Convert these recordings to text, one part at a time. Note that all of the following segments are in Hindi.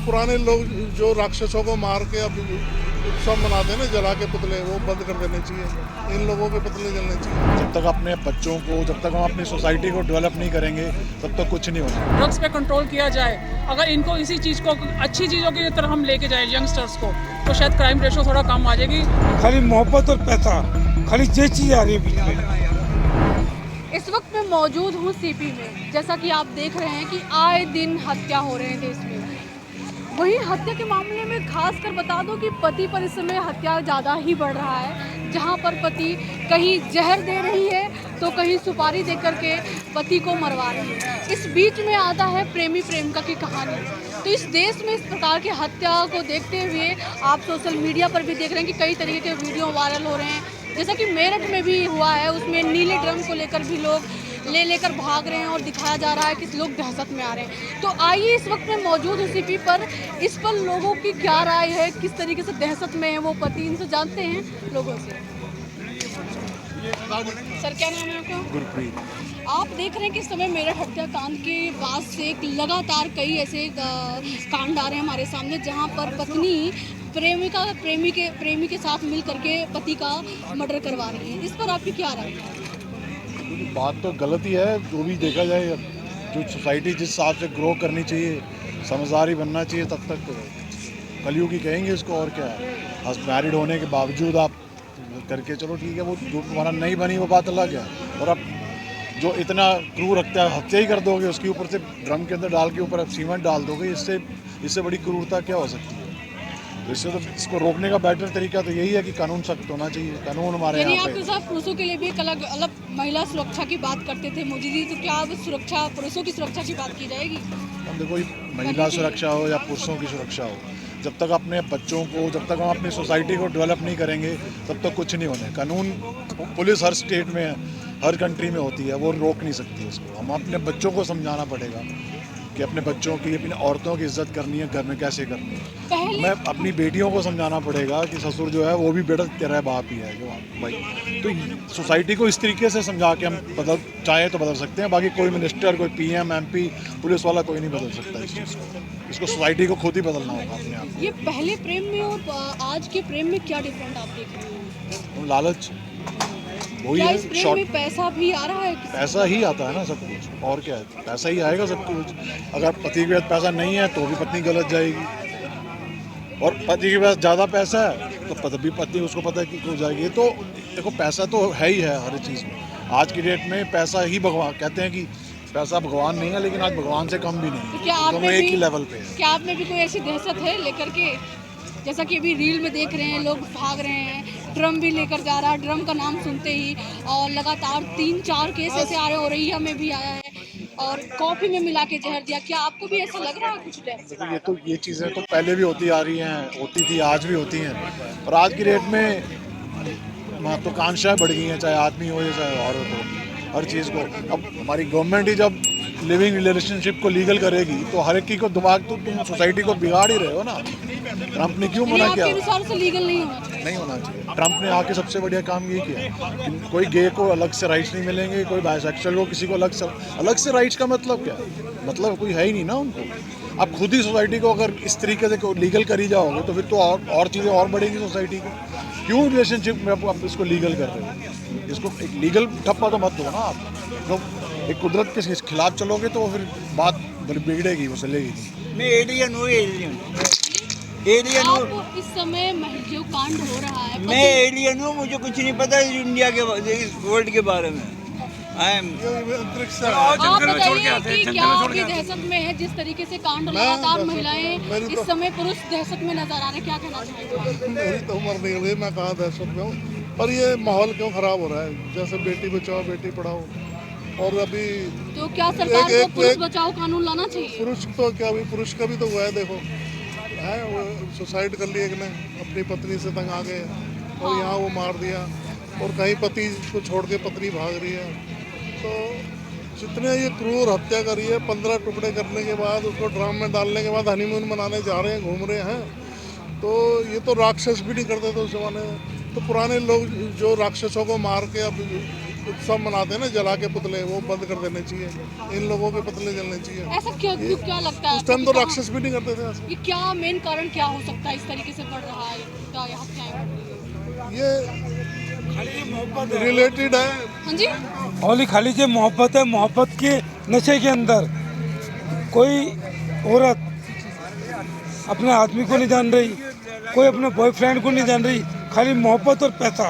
पुराने लोग जो राक्षसों को मार के अब उत्सव मनाते हैं ना, जला के पुतले, वो बंद कर देने चाहिए। इन लोगों के पुतले जलने चाहिए। जब तक अपने बच्चों को, जब तक हम अपनी सोसाइटी को डेवलप नहीं करेंगे, तब तक कुछ नहीं होना। ड्रग्स पे कंट्रोल किया जाए, अगर इनको इसी चीज़ को अच्छी चीज़ों की तरफ हम लेके जाए यंगस्टर्स को, तो शायद क्राइम रेशो थोड़ा कम आ जाएगी। खाली मोहब्बत और पैसा, खाली ये चीज़ आ रही है बीच में। इस वक्त मैं मौजूद हूँ सीपी में। जैसा कि आप देख रहे हैं कि आए दिन हत्या हो रहे हैं देश में। वहीं हत्या के मामले में खासकर बता दो कि पति पर इस समय हत्या ज़्यादा ही बढ़ रहा है, जहां पर पति कहीं जहर दे रही है तो कहीं सुपारी दे करके पति को मरवा रही है। इस बीच में आता है प्रेमी प्रेमिका की कहानी। तो इस देश में इस प्रकार की हत्या को देखते हुए आप सोशल मीडिया पर भी देख रहे हैं कि कई तरीके के वीडियो वायरल हो रहे हैं। जैसा कि मेरठ में भी हुआ है, उसमें नीले ड्रम को लेकर भी लोग लेकर भाग रहे हैं और दिखाया जा रहा है कि लोग दहशत में आ रहे हैं। तो आइए, इस वक्त मैं मौजूद हूँ सीपी पर, इस पर लोगों की क्या राय है, किस तरीके से दहशत में है वो पति, इनसे जानते हैं लोगों से। सर क्या नाम है आपका? गुरप्रीत। आप देख रहे हैं कि इस समय मेरठ हत्याकांड के बाद से लगातार कई ऐसे कांड आ रहे हैं हमारे सामने, जहां पर पत्नी प्रेमी के साथ मिल करके पति का मर्डर करवा रही है। इस पर आपकी क्या राय है? बात तो गलत ही है। जो भी देखा जाए, जो सोसाइटी जिस हिसाब से ग्रो करनी चाहिए, समझदारी बनना चाहिए, तब तक कलयुग ही कहेंगे इसको। और क्या है, मैरिड होने के बावजूद आप करके चलो ठीक है, वो जो तुम्हारा नहीं बनी वो बात अलग है। और अब जो इतना क्रूर हत्या ही कर दोगे, उसके ऊपर से ड्रम के अंदर डाल के ऊपर आप सीमेंट डाल दोगे, इससे बड़ी क्रूरता क्या हो सकती है? तो इससे तो इसको रोकने का बेटर तरीका तो यही है कि कानून सख्त होना चाहिए। कानून हमारे यहाँ पे। आपके साथ पुरुषों के लिए भी एक अलग महिला सुरक्षा की बात करते थे मोदी जी, तो क्या अब सुरक्षा, पुरुषों की सुरक्षा की बात की जाएगी? हम देखो, महिला सुरक्षा हो या पुरुषों की सुरक्षा हो, जब तक अपने बच्चों को, जब तक हम अपनी सोसाइटी को डेवलप नहीं करेंगे, तब तक कुछ नहीं होने। कानून, पुलिस हर स्टेट में, हर कंट्री में होती है, वो रोक नहीं सकती उसको। हम अपने बच्चों को समझाना पड़ेगा कि अपने बच्चों की, अपनी औरतों की इज्जत करनी है, घर में कैसे करनी है। मैं अपनी बेटियों को समझाना पड़ेगा कि ससुर जो है वो भी बेटा तेरा बाप ही है जो भाई। तो सोसाइटी को इस तरीके से समझा के हम चाहे तो बदल सकते हैं। बाकी कोई मिनिस्टर, कोई पीएम, एमपी, पुलिस वाला कोई नहीं बदल सकता इस चीज़ को। इसको सोसाइटी को खुद ही बदलना होगा अपने आप। ये पहले प्रेम में और आज के प्रेम में क्या डिफरेंट आप देख रहे हैं? लालच वही क्या है। इस प्रेम में पैसा भी आ रहा है? पैसा ही आता है ना सब कुछ, और क्या है, पैसा ही आएगा सब कुछ। अगर पति के पास पैसा नहीं है तो भी पत्नी गलत जाएगी, और पति के पास ज़्यादा पैसा है तो भी पत्नी उसको पता है कि क्यों जाएगी। तो देखो, पैसा तो है ही है हर चीज़ में। आज की डेट में पैसा ही भगवान, कहते हैं कि पैसा भगवान नहीं है, लेकिन आज भगवान से कम भी नहीं है। क्या आप एक ही लेवल पे है। क्या आप में भी कोई ऐसी दहशत है लेकर के, जैसा कि अभी रील में देख रहे हैं लोग भाग रहे हैं, ड्रम भी लेकर जा रहा है, ड्रम का नाम सुनते ही, और लगातार 3-4 केस ऐसे आ रहे हो रही है, में भी आया है, और कॉफी में मिला के जहर दिया। क्या आपको भी ऐसा लग रहा है कुछ? देखो, ये चीज़ें तो पहले भी होती आ रही हैं, होती थी, आज भी होती हैं। और आज की डेट में महत्वाकांक्षाएं बढ़ गई हैं, चाहे आदमी हो या चाहे औरत हो, हर चीज़ को। अब हमारी गवर्नमेंट ही जब लिविंग रिलेशनशिप को लीगल करेगी तो हर एक की को दिमाग, तो तुम सोसाइटी को बिगाड़ ही रहे हो ना। ट्रंप ने क्यों मना किया? आपके हिसाब से लीगल नहीं होना चाहिए? नहीं होना चाहिए। ट्रंप ने आके सबसे बढ़िया काम ये किया कि कोई गे को अलग से राइट्स नहीं मिलेंगे, कोई बाइसेक्सुअल को किसी को अलग से राइट्स का मतलब क्या है? मतलब कोई है ही नहीं ना उनको। आप खुद ही सोसाइटी को अगर इस तरीके से लीगल करी जाओगे तो फिर तो और चीज़ें और बढ़ेंगी सोसाइटी को। क्यों रिलेशनशिप में आप इसको लीगल कर रहे हो? इसको एक लीगल ठप्पा तो मत दो ना आप। तो एक कुदरत के खिलाफ चलोगे तो फिर बात बिगड़ेगी, वो चलेगी नहीं। मैं एलियन हूँ। आप इस समय जो कांड हो रहा है, मैं एलियन हूँ, मुझे कुछ नहीं पता इंडिया के, इस वर्ल्ड के बारे में। आप बताइए कि क्या आपकी दहशत में है जिस तरीके से कांड, लगातार महिलाएं इस समय पुरुष दहशत में नजर आ रहे हैं, क्या कहना चाहेंगे? मेरी तो उम्र नहीं हुई, मैं कहाँ दहशत में हूँ। पर ये माहौल क्यों खराब हो रहा है? जैसे बेटी बचाओ बेटी पढ़ाओ, और अभी तो क्या सरकार को पुरुष बचाओ कानून लाना चाहिए? पुरुष तो क्या, अभी पुरुष का भी तो हुआ है, देखो है, वो सुसाइड कर लिया एक ने, अपनी पत्नी से तंग आ गए और यहाँ वो मार दिया, और कहीं पति को छोड़ के पत्नी भाग रही है। तो जितने ये क्रूर हत्या करी है, 15 टुकड़े करने के बाद उसको ड्रम में डालने के बाद हनीमून मनाने जा रहे हैं, घूम रहे हैं। तो ये तो राक्षस भी नहीं करते थे उस जमाने में। तो पुराने लोग जो राक्षसों को मार के अब उत्सव मनाते हैं ना जला के पुतले, वो बंद कर देने चाहिए, इन लोगों के पुतले जलने चाहिए। ऐसा क्या लगता है उस टाइम तो आपको कि राक्षस भी नहीं करते थे ऐसा। ये क्या मेन कारण क्या हो सकता है इस तरीके से बढ़ रहा है ये हत्याएं बढ़ रही हैं? ये खाली ये मोहब्बत है। रिलेटेड है। हाँ जी, होली खाली ये मोहब्बत है, मोहब्बत के नशे के अंदर कोई औरत अपने आदमी को नहीं जान रही, कोई अपने बॉयफ्रेंड को नहीं जान रही, खाली मोहब्बत और पैसा,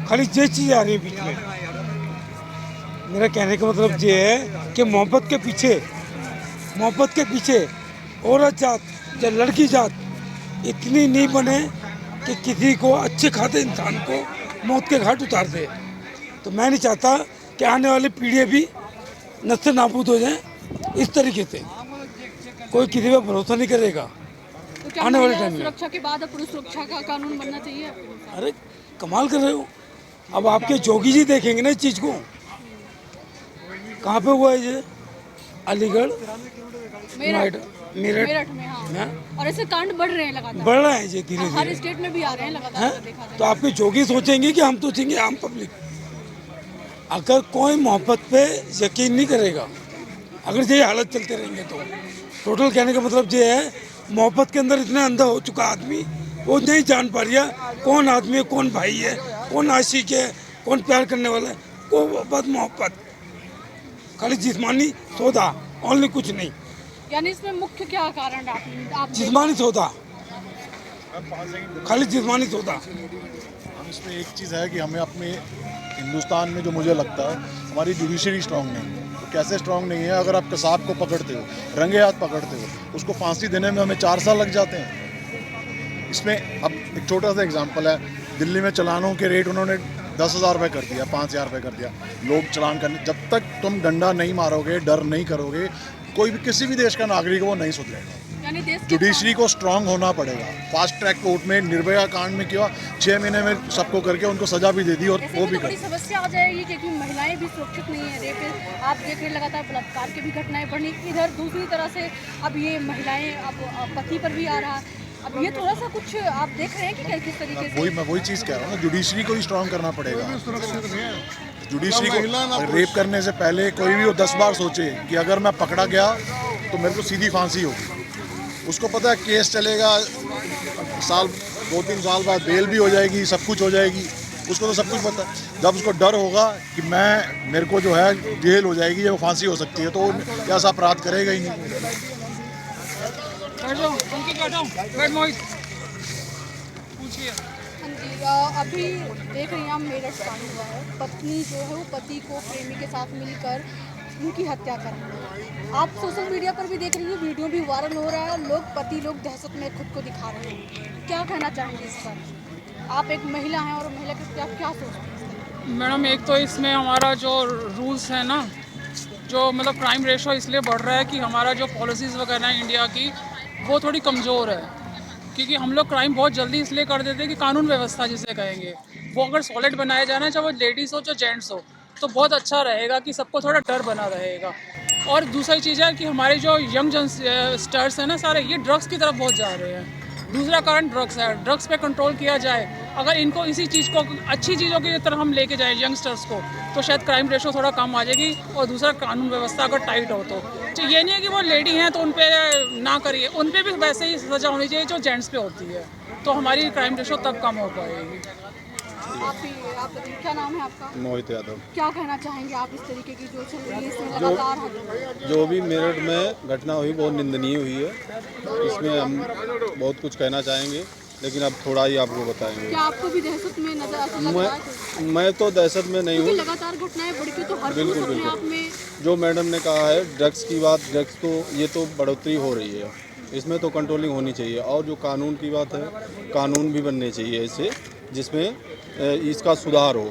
खाली ये चीज़ आ रही है बीच में। मेरा कहने का मतलब ये है कि मोहब्बत के पीछे औरत जात या लड़की जात इतनी नहीं बने कि किसी को अच्छे खाते इंसान को मौत के घाट उतार दे। तो मैं नहीं चाहता कि आने वाली पीढ़ियाँ भी नस्ल नाबूद हो जाएं इस तरीके से। कोई किसी पर भरोसा नहीं करेगा तो क्या आने वाले महिला टाइम में। सुरक्षा के बाद अब पुरुष सुरक्षा का कानून बनना चाहिए आपके अनुसार? अरे कमाल कर रहे हो। अब आपके जोगी जी देखेंगे ना इस चीज़ को। कहाँ पे हुआ है ये? अलीगढ़, मेरठ मेरठ मेरठ में, हाँ। हाँ। और ऐसे कांड बढ़ रहे हैं लगातार, बढ़ रहा है ये धीरे हर धीरे। स्टेट में भी आ रहे हैं लगातार हैं? अगर देखा जाए। तो आपके जोगी सोचेंगे कि हम सोचेंगे आम पब्लिक। अगर कोई मोहब्बत पे यकीन नहीं करेगा, अगर ये हालत चलते रहेंगे तो टोटल कहने का मतलब ये है, मोहब्बत के अंदर इतना अंधा हो चुका आदमी, वो नहीं जान पा रहा कौन आदमी है, कौन भाई है, कौन आशिक है, कौन प्यार करने वाला है। वो बस मोहब्बत, खाली जिस्मानी सौदा, ओनली कुछ नहीं। यानी इसमें मुख्य क्या कारण आप जिस्मानी सौदा, खाली जिस्मानी सौदा। हम इसमें एक चीज़ है कि हमें अपने हिंदुस्तान में जो मुझे लगता है हमारी जुडिशरी स्ट्रांग नहीं है। तो कैसे स्ट्रांग नहीं है? अगर आप कसाब को पकड़ते हो, रंगे हाथ पकड़ते हो, उसको फांसी देने में हमें 4 साल लग जाते हैं। इसमें अब एक छोटा सा एग्जांपल है, दिल्ली में चालानों के रेट उन्होंने 10,000 रुपये कर दिया, 5,000 रुपये कर दिया। लोग चालान करने, जब तक तुम डंडा नहीं मारोगे, डर नहीं करोगे, कोई भी किसी भी देश का नागरिक वो नहीं सुधरेगा। यानी देश के जुडिशरी को स्ट्रांग होना पड़ेगा। फास्ट ट्रैक कोर्ट में निर्भया कांड में किया, 6 महीने में सबको करके उनको सजा भी दे दी और ऐसे वो में भी तो बड़ी कर। समस्या आ जाएगी क्योंकि महिलाएं भी सुरक्षित नहीं है। रेप आप देख रहे हैं, लगातार बलात्कार की भी घटनाएं बढ़ी। इधर दूसरी तरह से अब ये महिलाएं अब पति पर भी आ रहा है। अब ये थोड़ा सा कुछ आप देख रहे हैं कि किस तरीके से मैं वही चीज़ कह रहा हूँ ना, जुडिशरी को ही स्ट्रांग करना पड़ेगा। सुरक्षित नहीं है। जुडिशरी ना महिला, ना को पुरुष। रेप करने से पहले कोई भी वो 10 बार सोचे कि अगर मैं पकड़ा गया तो मेरे को सीधी फांसी होगी। उसको पता है केस चलेगा, साल 2-3 साल बाद बेल भी हो जाएगी, सब कुछ हो जाएगी। उसको तो सब कुछ पता है। जब उसको डर होगा कि मेरे को जो है जेल हो जाएगी या वो फांसी हो सकती है, तो वो ऐसा अपराध करेगा ही नहीं। पूछिए। हाँ जी, अभी देख रही हैं हम मेरठ कांड हुआ है। पत्नी जो है वो पति को प्रेमी के साथ मिलकर उनकी हत्या कर रही है। आप सोशल मीडिया पर भी देख रही हैं, वीडियो भी वायरल हो रहा है। पति लोग दहशत में खुद को दिखा रहे हैं। क्या कहना चाहेंगे इस पर? आप एक महिला हैं और महिला के आप क्या सोचते हैं? मैडम, एक तो इसमें हमारा जो रूल्स है ना, जो मतलब क्राइम रेशो इसलिए बढ़ रहा है कि हमारा जो पॉलिसीज़ वगैरह है इंडिया की, वो थोड़ी कमज़ोर है। क्योंकि हम लोग क्राइम बहुत जल्दी इसलिए कर देते हैं कि कानून व्यवस्था जिसे कहेंगे वो अगर सॉलिड बनाया जाए ना, चाहे वो लेडीज़ हो चाहे जेंट्स हो, तो बहुत अच्छा रहेगा कि सबको थोड़ा डर बना रहेगा। और दूसरी चीज़ है कि हमारे जो यंग स्टार्स हैं ना सारे, ये ड्रग्स की तरफ बहुत जा रहे हैं। दूसरा कारण ड्रग्स है। ड्रग्स पे कंट्रोल किया जाए, अगर इनको इसी चीज़ को अच्छी चीज़ों की तरफ हम लेके जाएं यंगस्टर्स को, तो शायद क्राइम रेशो थोड़ा कम आ जाएगी। और दूसरा, कानून व्यवस्था अगर टाइट हो तो ये नहीं है कि वो लेडी हैं तो उन पर ना करिए, उन पर भी वैसे ही सज़ा होनी चाहिए जो जेंट्स पे होती है, तो हमारी क्राइम रेशो तब कम हो पाएगी। आप क्या नाम है आपका? मोहित यादव। क्या कहना चाहेंगे आप इस तरीके की जो चल रही है इसमें लगातार? जो भी मेरठ में घटना हुई बहुत निंदनीय हुई है। इसमें हम बहुत कुछ कहना चाहेंगे, लेकिन अब थोड़ा ही आपको बताएंगे। क्या आपको भी दहशत में नजर ऐसा लग रहा है? मैं तो दहशत में नहीं क्योंकि हूँ। लगातार घटनाएं बढ़ती तो हर बिल्कुल, पुरुष अपने बिल्कुल। आप में। जो मैडम ने कहा है ड्रग्स की बात, ड्रग्स तो ये तो बढ़ोतरी हो रही है, इसमें तो कंट्रोलिंग होनी चाहिए। और जो कानून की बात है, कानून भी बनने चाहिए इससे, जिसमें इसका सुधार हो।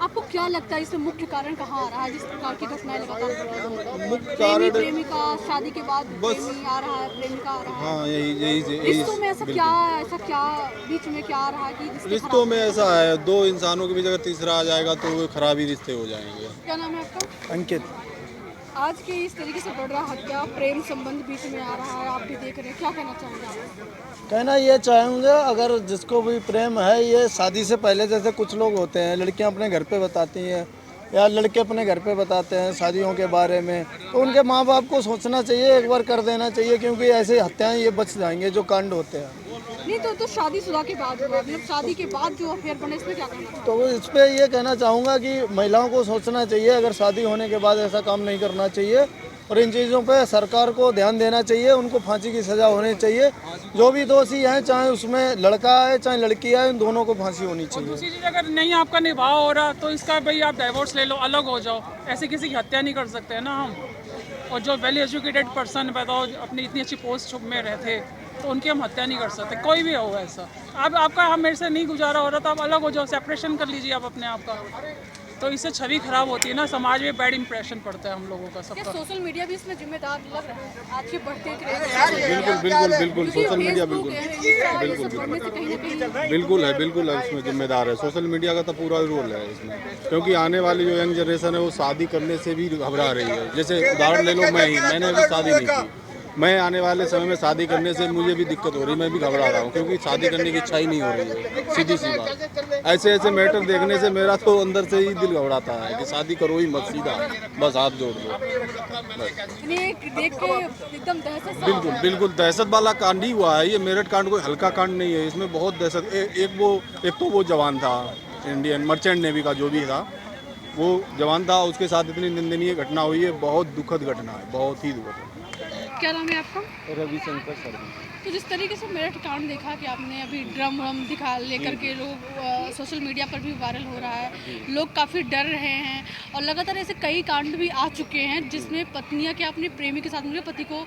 आपको क्या लगता है इसमें मुख्य कारण कहाँ आ रहा है जिस प्रकार की घटनाएं लगातार बढ़ रही हैं? मुख्य कारण प्रेमिका शादी के बाद बस- प्रेमी आ रहा है, प्रेमिका आ रहा है। हाँ, यही रिश्तों में ऐसा क्या बीच में क्या आ रहा है कि रिश्ते रिश्तों खराब में हो ऐसा है, दो इंसानों के बीच अगर तीसरा आ जाएगा तो वो खराबी रिश्ते हो जाएंगे। रहे हैं? क्या नाम है आपका? अंकित। आज के इस तरीके से बढ़ रहा हत्या, प्रेम संबंध बीच में आ रहा है, आप भी देख रहे हैं, क्या कहना चाहेंगे आप? कहना ये चाहूँगा, अगर जिसको भी प्रेम है, ये शादी से पहले जैसे कुछ लोग होते हैं, लड़कियां अपने घर पे बताती हैं या लड़के अपने घर पे बताते हैं शादियों के बारे में, तो उनके माँ बाप को सोचना चाहिए, एक बार कर देना चाहिए, क्योंकि ऐसे हत्याएं ये बच जाएंगे जो कांड होते हैं। नहीं तो शादीशुदा के बाद हुआ, मतलब शादी के बाद जो अफेयर बने, इसमें क्या कहना? तो इस पे ये कहना चाहूँगा कि महिलाओं को सोचना चाहिए, अगर शादी होने के बाद ऐसा काम नहीं करना चाहिए, और इन चीज़ों पे सरकार को ध्यान देना चाहिए, उनको फांसी की सज़ा होनी चाहिए। जो भी दोषी हैं, चाहे उसमें लड़का है चाहे लड़की है, उन दोनों को फांसी होनी चाहिए। दूसरी चीज़, अगर नहीं आपका निभाव हो रहा तो इसका भाई आप डाइवोर्स ले लो, अलग हो जाओ। ऐसे किसी की हत्या नहीं कर सकते हैं ना हम। और जो वेल एजुकेटेड पर्सन बताओ अपनी इतनी अच्छी पोस्ट में रहते, तो उनकी हम हत्या नहीं कर सकते, कोई भी हो ऐसा। अब आपका हम मेरे से नहीं गुजारा हो रहा तो आप अलग हो जाओ, सेपरेशन कर लीजिए आप अपने आप का। तो इससे छवि खराब होती है ना, समाज में बैड इंप्रेशन पड़ता है हम लोगों का सबका। सोशल मीडिया भी इसमें जिम्मेदार लग रहा है आज के बढ़ते बिल्कुल सोशल मीडिया बिल्कुल है इसमें जिम्मेदार है। सोशल मीडिया का तो पूरा रोल है इसमें, क्योंकि आने वाली जो यंग जनरेशन है वो शादी करने से भी घबरा रही है। जैसे उदाहरण ले लो, मैंने अभी शादी नहीं की, मैं आने वाले समय में शादी करने से मुझे भी दिक्कत हो रही है, मैं भी घबरा रहा हूँ, क्योंकि शादी करने की इच्छा ही नहीं हो रही है, सीधी सी बात। ऐसे मैटर देखने से मेरा तो अंदर से ही दिल घबराता है कि शादी करो ही मत, सीधा बस हाथ जोड़ दो। देख के एकदम दहशत बिल्कुल दहशत वाला कांड ही हुआ है ये। मेरठ कांड कोई हल्का कांड नहीं है, इसमें बहुत दहशत। एक तो वो जवान था, इंडियन मर्चेंट नेवी का जो भी था, वो जवान था, उसके साथ इतनी निंदनीय घटना हुई है, बहुत दुखद घटना है, बहुत ही दुखद। क्या नाम है आपका? रविशंकर सर। तो जिस तरीके से मेरठ कांड देखा कि आपने अभी ड्रम व्रम दिखा लेकर के लोग सोशल मीडिया पर भी वायरल हो रहा है, लोग काफ़ी डर रहे हैं, और लगातार ऐसे कई कांड भी आ चुके हैं जिसमें पत्नियां क्या अपने प्रेमी के साथ मिलकर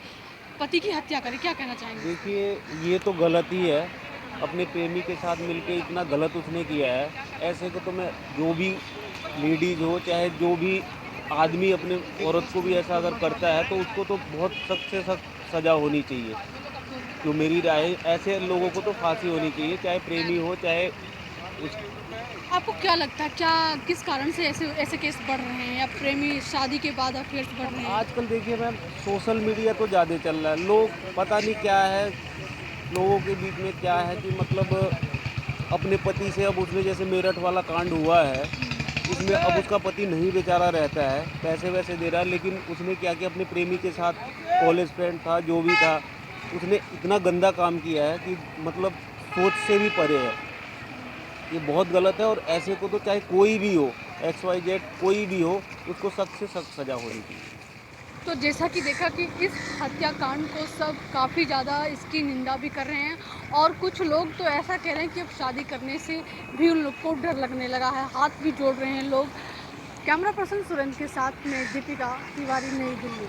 पति की हत्या करें, क्या कहना चाहेंगे? देखिए, ये तो गलत ही है, अपने प्रेमी के साथ मिलके इतना गलत उसने किया है। ऐसे को तो मैं, जो भी लेडीज़ हो चाहे जो भी आदमी अपने औरत को भी ऐसा अगर करता है तो उसको तो बहुत सख्त से सख्त सज़ा होनी चाहिए। जो मेरी राय है, ऐसे लोगों को तो फांसी होनी चाहिए, चाहे प्रेमी हो चाहे आपको क्या लगता है, क्या किस कारण से ऐसे केस बढ़ रहे हैं, या प्रेमी शादी के बाद अफेयर्स बढ़ रहे हैं? आजकल देखिए मैम, सोशल मीडिया तो ज़्यादा चल रहा है। लोग पता नहीं क्या है, लोगों के बीच में क्या है कि मतलब अपने पति से, अब उसमें जैसे मेरठ वाला कांड हुआ है, इसमें अब उसका पति नहीं बेचारा रहता है, पैसे वैसे दे रहा है, लेकिन उसने क्या किया, अपने प्रेमी के साथ, कॉलेज फ्रेंड था जो भी था, उसने इतना गंदा काम किया है कि मतलब सोच से भी परे है। ये बहुत गलत है, और ऐसे को तो चाहे कोई भी हो, XYZ कोई भी हो, उसको सख्त से सख्त सज़ा होनी चाहिए। तो जैसा कि देखा कि इस हत्याकांड को सब काफ़ी ज़्यादा इसकी निंदा भी कर रहे हैं, और कुछ लोग तो ऐसा कह रहे हैं कि अब शादी करने से भी उन लोग को डर लगने लगा है, हाथ भी जोड़ रहे हैं लोग। कैमरा पर्सन सुरेंद्र के साथ में दीपिका तिवारी, नई दिल्ली।